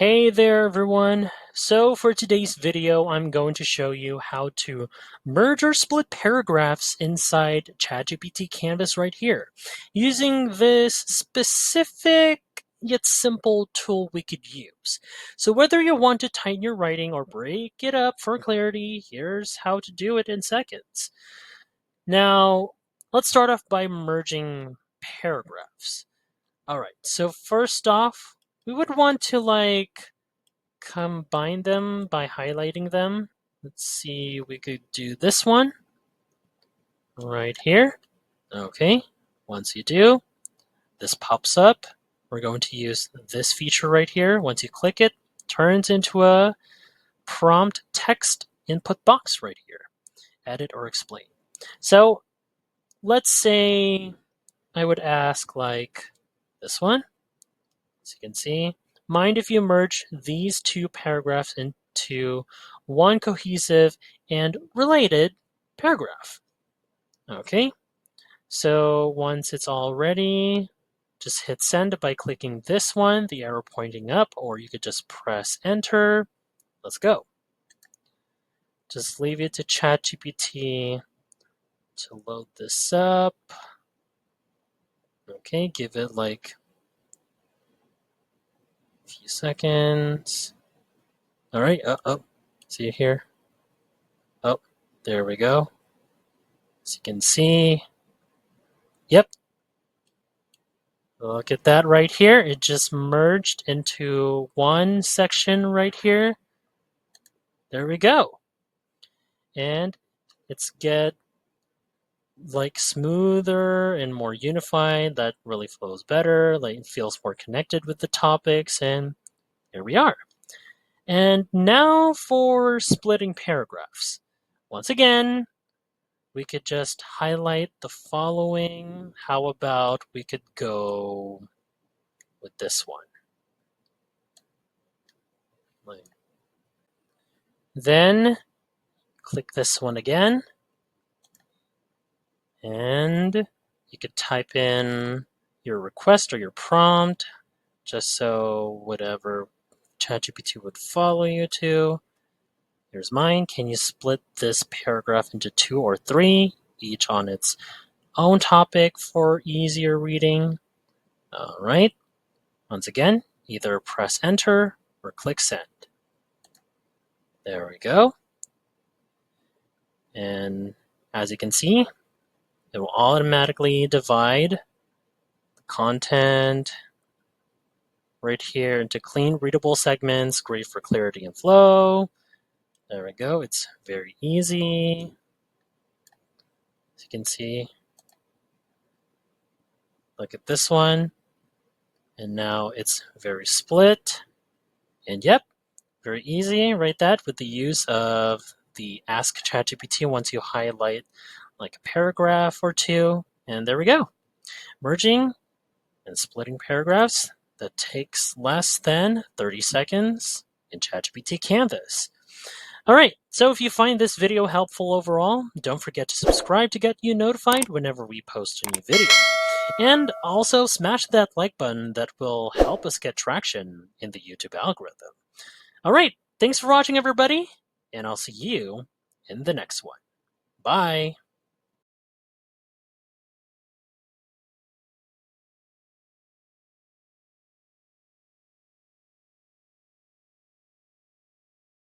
Hey there everyone! So for today's video, I'm going to show you how to merge or split paragraphs inside ChatGPT Canvas right here, using this specific yet simple tool we could use. So whether you want to tighten your writing or break it up for clarity, here's how to do it in seconds. Now, let's start off by merging paragraphs. Alright, so first off, we would want to combine them by highlighting them. Let's see, we could do this one right here. Okay, once you do, this pops up. We're going to use this feature right here. Once you click it, turns into a prompt text input box right here. Edit or explain. So let's say I would ask like this one. As you can see, mind if you merge these two paragraphs into one cohesive and related paragraph? Okay, so once it's all ready, just hit send by clicking this one, the arrow pointing up, or you could just press enter. Let's go. Just leave it to ChatGPT to load this up. Okay, give it like a few seconds. All right, see here. Oh, there we go. As you can see, yep, look at that right here. It just merged into one section right here. There we go. And it's get like smoother and more unified. That really flows better. Like it feels more connected with the topics. And here we are. And now for splitting paragraphs. Once again, we could just highlight the following. How about we could go with this one? Then click this one again, and you could type in your request or your prompt, just so whatever ChatGPT would follow you to. Here's mine. Can you split this paragraph into 2 or 3, each on its own topic for easier reading? All right. Once again, either press enter or click send. There we go. And as you can see, it will automatically divide the content right here into clean, readable segments, great for clarity and flow. There we go. It's very easy. As you can see, look at this one. And now it's very split. And yep, very easy. Write that with the use of the Ask ChatGPT once you highlight like a paragraph or two. And there we go. Merging and splitting paragraphs that takes less than 30 seconds in ChatGPT Canvas. All right, so if you find this video helpful overall, don't forget to subscribe to get you notified whenever we post a new video. And also smash that like button that will help us get traction in the YouTube algorithm. All right, thanks for watching everybody, and I'll see you in the next one. Bye.